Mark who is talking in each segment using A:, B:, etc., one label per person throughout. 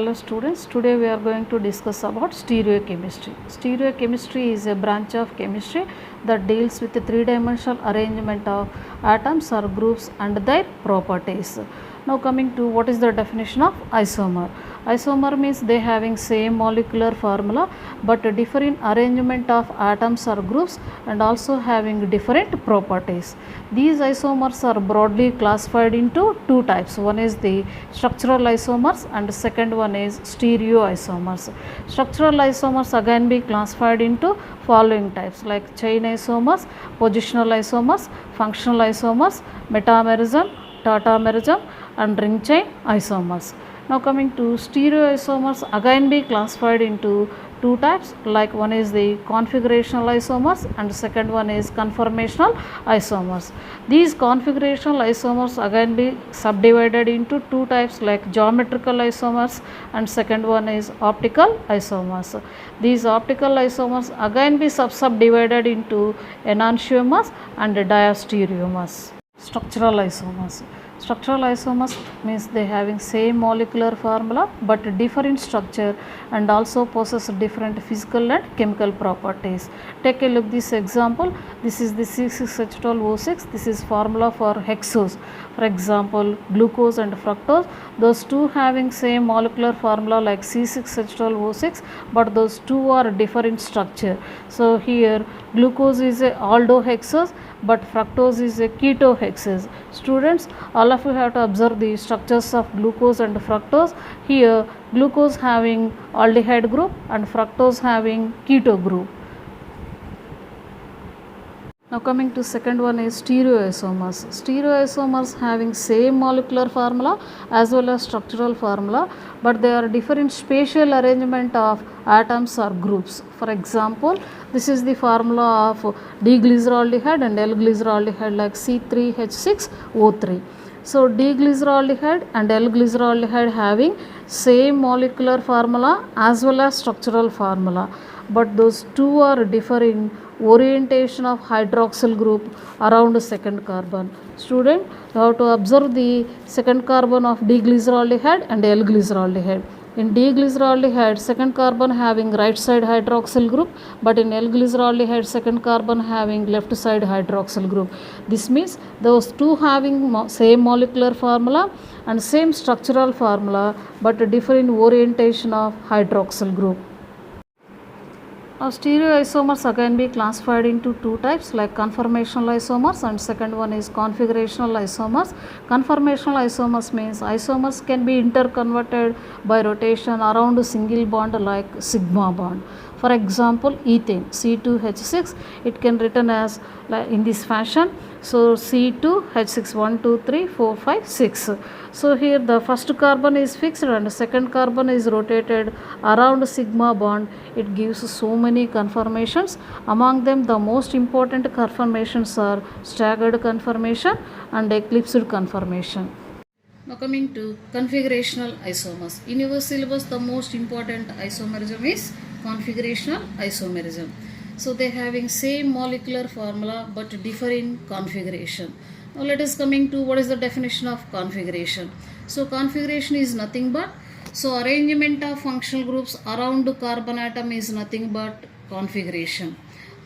A: Hello students, today we are going to discuss about stereochemistry. Stereochemistry is a branch of chemistry that deals with the three-dimensional arrangement of atoms or groups and their properties. Now coming to what is the definition of isomer. Isomer means they having same molecular formula but different arrangement of atoms or groups and also having different properties. These isomers are broadly classified into two types. One is the structural isomers and second one is stereoisomers. Structural isomers again be classified into following types like chain isomers, positional isomers, functional isomers, metamerism, tautomerism and ring chain isomers. Now coming to stereoisomers again be classified into two types, like one is the configurational isomers and second one is conformational isomers. These configurational isomers again be subdivided into two types like geometrical isomers and second one is optical isomers. These optical isomers again be subdivided into enantiomers and diastereomers. Structural isomers. Structural isomers means they having same molecular formula but different structure and also possess different physical and chemical properties. Take a look this example. This is the C6H12O6. This is formula for hexose. For example, glucose and fructose. Those two having same molecular formula like C6H12O6 but those two are different structure. So here glucose is a aldohexose but fructose is a ketohexose. Students, all of you have to observe the structures of glucose and fructose. Here glucose having aldehyde group and fructose having keto group. Now coming to second one is stereoisomers. Stereoisomers having same molecular formula as well as structural formula but they are different spatial arrangement of atoms or groups. For example, this is the formula of D-glyceraldehyde and L-glyceraldehyde like C3H6O3. So D-glyceraldehyde and L-glyceraldehyde having same molecular formula as well as structural formula but those two are differing orientation of hydroxyl group around the second carbon. Student, you have to observe the second carbon of D-glyceraldehyde and L-glyceraldehyde. In D-glyceraldehyde, second carbon having right side hydroxyl group but in L-glyceraldehyde, second carbon having left side hydroxyl group. This means those two having same molecular formula and same structural formula but different orientation of hydroxyl group. Now stereoisomers again be classified into two types like conformational isomers and second one is configurational isomers. Conformational isomers means isomers can be interconverted by rotation around a single bond like sigma bond. For example, ethane C2H6, it can written as in this fashion. So C2H6 1 2 3 4 5 6. So here the first carbon is fixed and second carbon is rotated around sigma bond. It gives so many conformations. Among them the most important conformations are staggered conformation and eclipsed conformation. Now coming to configurational isomers. In your syllabus the most important isomerism is configurational isomerism. So they having same molecular formula but different configuration. Now let us coming to what is the definition of configuration. So configuration is nothing but arrangement of functional groups around the carbon atom is nothing but configuration.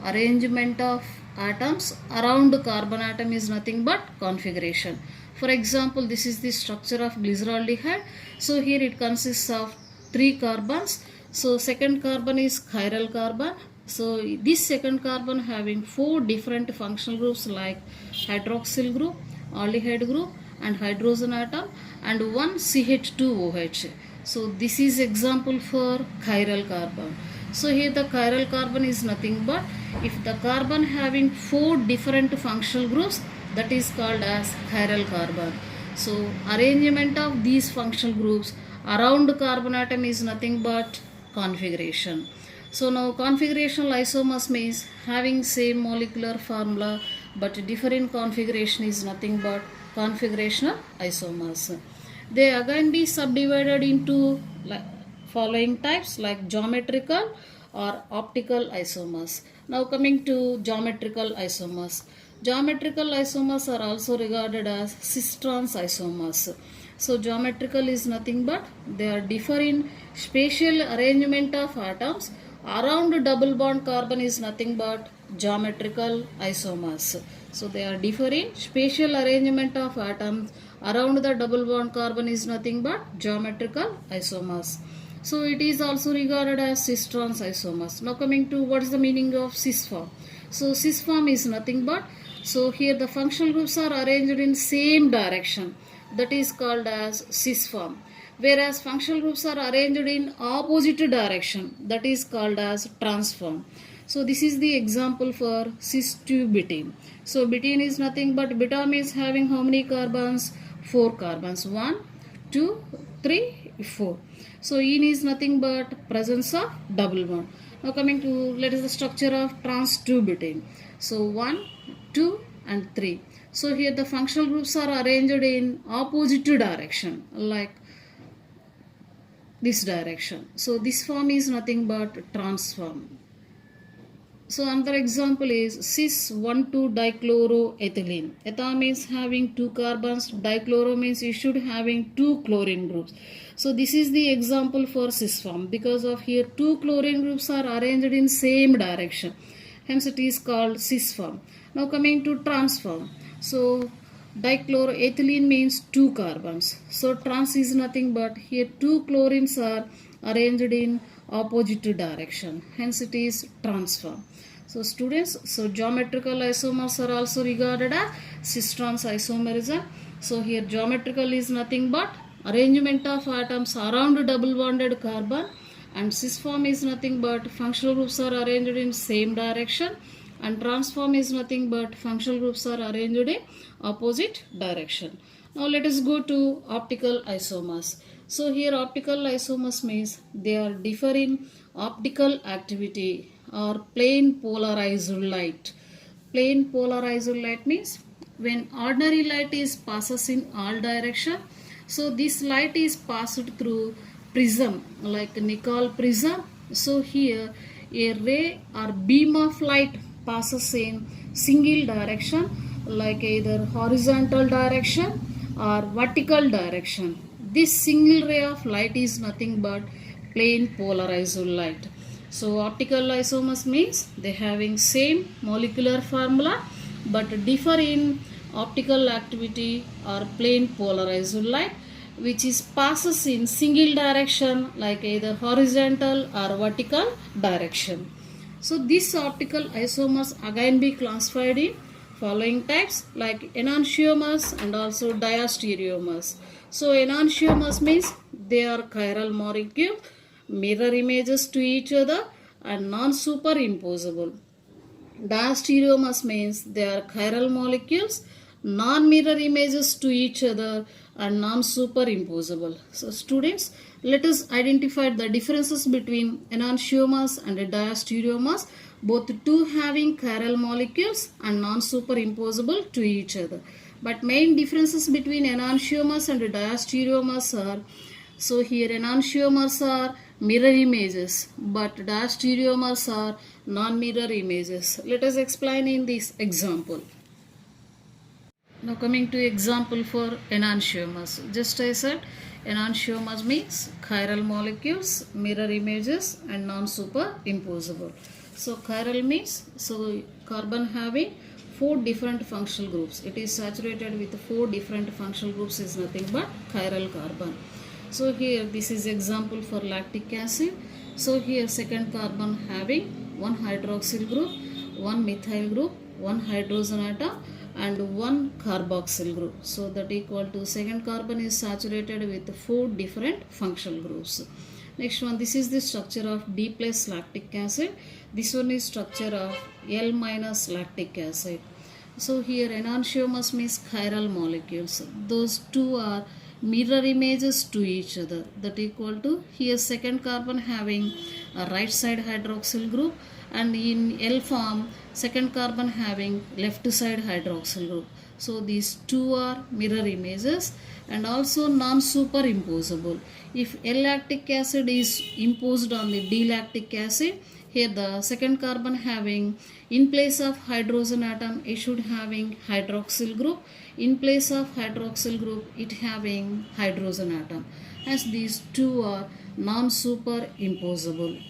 A: Arrangement of atoms around the carbon atom is nothing but configuration. For example, this is the structure of glyceraldehyde. So here it consists of 3 carbons. So second carbon is chiral carbon. So this second carbon having 4 different functional groups like hydroxyl group, aldehyde group and hydrogen atom and one CH2OH. So this is example for chiral carbon. So here the chiral carbon is nothing but if the carbon having 4 different functional groups, that is called as chiral carbon. So arrangement of these functional groups around the carbon atom is nothing but configuration. So now configurational isomers means having same molecular formula but different configuration is nothing but configurational isomers. They again be subdivided into following types like geometrical or optical isomers. Now coming to geometrical isomers. Geometrical isomers are also regarded as cis-trans isomers. So geometrical is nothing but they are different spatial arrangement of atoms around double bond carbon is nothing but geometrical isomers. So they are different spatial arrangement of atoms around the double bond carbon is nothing but geometrical isomers. So it is also regarded as cis-trans isomers. Now coming to what is the meaning of cis form. So cis form is nothing but, so here the functional groups are arranged in same direction, that is called as cis form. Whereas functional groups are arranged in opposite direction, that is called as trans form. So this is the example for cis 2 butene. So butene is nothing but beta means having how many carbons? 4 carbons. 1, 2, 3, 4. So ene is nothing but presence of double bond. Now coming to, let us the structure of trans 2 butane. So 1, 2 and 3. So here the functional groups are arranged in opposite direction, like this direction. So this form is nothing but trans form. So another example is cis 1,2-dichloroethylene. Etha means having 2 carbons, dichloro means you should having 2 chlorine groups. So this is the example for cis form, because of here 2 chlorine groups are arranged in same direction. Hence it is called cis form. Now coming to trans form. So dichloroethylene means 2 carbons. So trans is nothing but here 2 chlorines are arranged in opposite direction. Hence it is trans form. So students, so geometrical isomers are also regarded as cis-trans isomerism. So here geometrical is nothing but arrangement of atoms around double bonded carbon, and cis form is nothing but functional groups are arranged in same direction, and trans form is nothing but functional groups are arranged in opposite direction. Now let us go to optical isomers. So here optical isomers means they are differing optical activity or plane polarized light. Plane polarized light means when ordinary light is passes in all direction, so this light is passed through prism like Nicol prism. So here a ray or beam of light passes in single direction like either horizontal direction or vertical direction. This single ray of light is nothing but plane polarized light. So optical isomers means they having same molecular formula but differ in optical activity or plane polarized light, which is passes in single direction like either horizontal or vertical direction. So these optical isomers again be classified in following types like enantiomers and also diastereomers. So enantiomers means they are chiral molecule, mirror images to each other and non-superimposable. Diastereomers means they are chiral molecules, non-mirror images to each other and non-superimposable. So students, let us identify the differences between enantiomers and diastereomers, both two having chiral molecules and non-superimposable to each other. But main differences between enantiomers and diastereomers are, so here enantiomers are mirror images but diastereomers are non-mirror images. Let us explain in this example. Now coming to example for enantiomers. Just I said enantiomers means chiral molecules, mirror images and non-superimposable. So chiral means so carbon having 4 different functional groups. It is saturated with 4 different functional groups is nothing but chiral carbon. So here this is example for lactic acid. So here second carbon having 1 hydroxyl group, 1 methyl group, 1 hydrogen atom and 1 carboxyl group. So that equal to second carbon is saturated with 4 different functional groups. Next one, this is the structure of D plus lactic acid. This one is structure of L minus lactic acid. So here enantiomers means chiral molecules. Those two are mirror images to each other. That equal to here second carbon having a right side hydroxyl group, and in L form second carbon having left side hydroxyl group. So these two are mirror images and also non-superimposable. If L lactic acid is imposed on the D lactic acid, Here the second carbon having, in place of hydrogen atom, it should having hydroxyl group. In place of hydroxyl group, it having hydrogen atom. As these two are non-superimposable.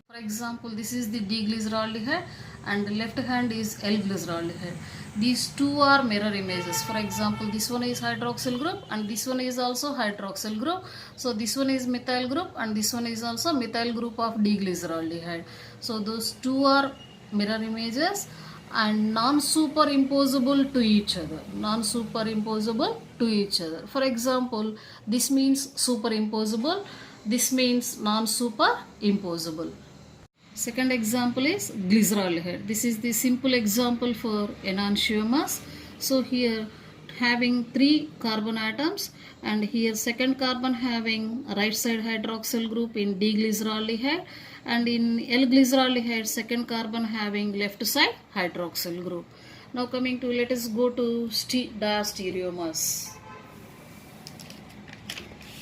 A: For example, this is the D-glyceraldehyde and the left hand is L-glyceraldehyde. These two are mirror images. For example, this one is hydroxyl group and this one is also hydroxyl group. So this one is methyl group and this one is also methyl group of D-glyceraldehyde. So those two are mirror images and non-superimposable to each other. Non-superimposable to each other. For example, this means superimposable. This means non-superimposable. Second example is glyceraldehyde. This is the simple example for enantiomers. So here having 3 carbon atoms and here second carbon having right side hydroxyl group in D-glyceraldehyde and in L-glyceraldehyde second carbon having left side hydroxyl group. Now coming to, let us go to diastereomers.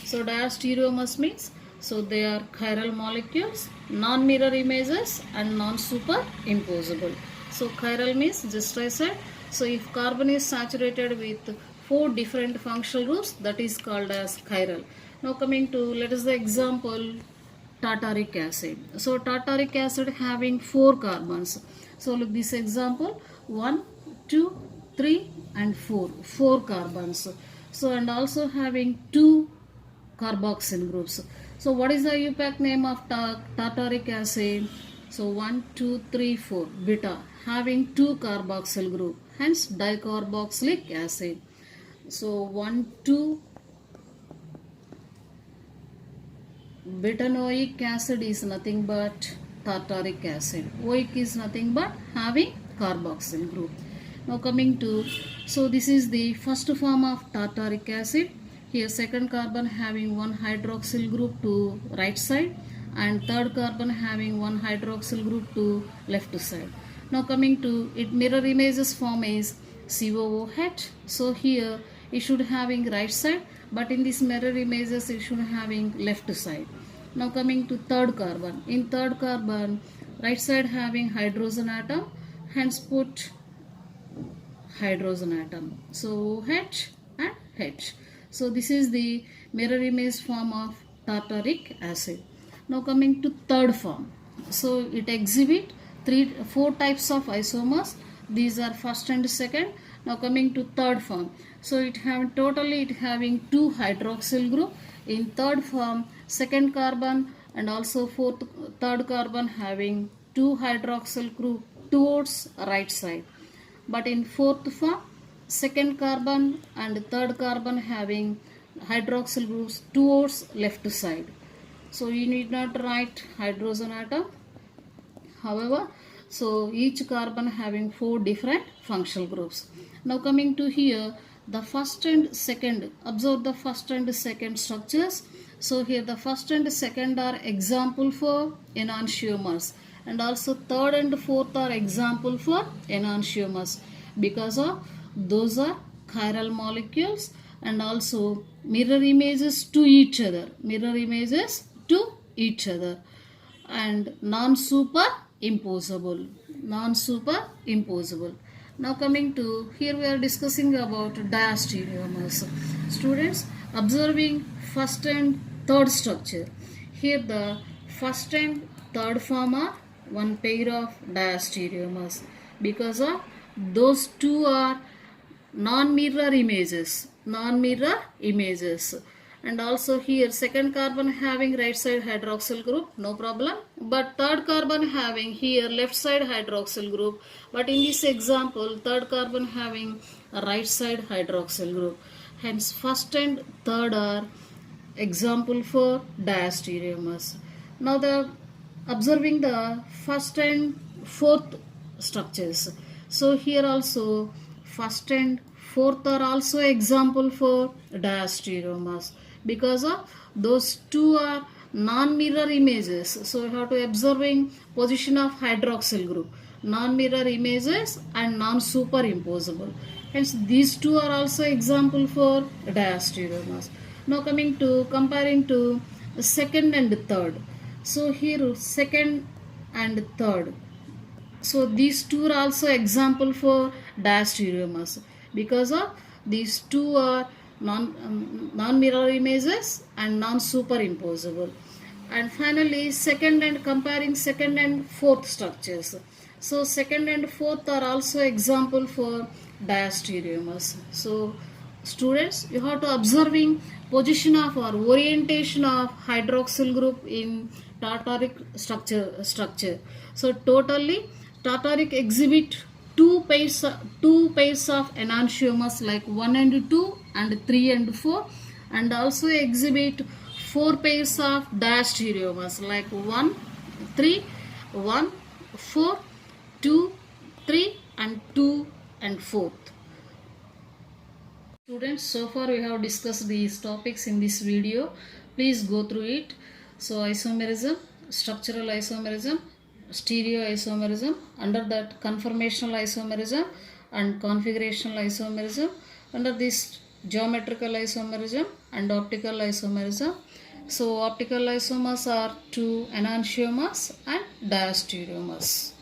A: So diastereomers means, so they are chiral molecules, non-mirror images and non-superimposable. So chiral means just I said, so if carbon is saturated with 4 different functional groups, that is called as chiral. Now coming to, let us the example, tartaric acid. So tartaric acid having 4 carbons. So look this example, 1, 2, 3 and 4 carbons. So and also having 2 carboxyl groups. So what is the IUPAC name of tartaric acid? So 1, 2, 3, 4 beta having 2 carboxyl group, hence dicarboxylic acid. So 1, 2 betanoic acid is nothing but tartaric acid. Oic is nothing but having carboxyl group. Now coming to, so this is the first form of tartaric acid. Here second carbon having 1 hydroxyl group to right side and third carbon having 1 hydroxyl group to left side. Now coming to it, mirror images form is COOH. So here it should having right side, but in this mirror images it should having left side. Now coming to third carbon. In third carbon, right side having hydrogen atom, hence put hydrogen atom. So OH and H. So this is the mirror image form of tartaric acid. Now coming to third form. So it exhibit 4 types of isomers. These are first and second. Now coming to third form. So it have totally it having 2 hydroxyl group. In third form, second carbon and also third carbon having 2 hydroxyl group towards right side. But in fourth form, second carbon and third carbon having hydroxyl groups towards left side. So you need not write hydrogen atom. However, so each carbon having 4 different functional groups. Now coming to here, the first and second, observe the first and second structures. So here the first and second are example for enantiomers and also third and fourth are example for enantiomers because of those are chiral molecules and also mirror images to each other, and non-superimposable. Now coming to, here we are discussing about diastereomers. Students, observing first and third structure. Here the first and third form are one pair of diastereomers because of those two are non-mirror images, and also here second carbon having right side hydroxyl group, no problem, but third carbon having here left side hydroxyl group, but in this example third carbon having a right side hydroxyl group, hence first and third are example for diastereomers. Now the observing the first and fourth structures. So here also first and fourth are also example for diastereomers because of those two are non-mirror images. So you have to observing position of hydroxyl group, non-mirror images and non-superimposable. Hence these two are also example for diastereomers. Now coming to comparing to second and third. So here second and third. So these two are also example for diastereomers because of these two are non-mirror images and non-superimposable. And finally second and comparing second and fourth structures. So second and fourth are also example for diastereomers. So students, you have to observing position of or orientation of hydroxyl group in tartaric structure. So totally tartaric exhibit two pairs of enantiomers like 1 and 2 and 3 and 4, and also exhibit 4 pairs of diastereomers like 1 3 1 4 2 3 and 2 and 4. Students, so far we have discussed these topics in this video. Please go through it. So isomerism, structural isomerism, stereoisomerism, under that conformational isomerism and configurational isomerism, under this geometrical isomerism and optical isomerism. So optical isomers are two enantiomers and diastereomers.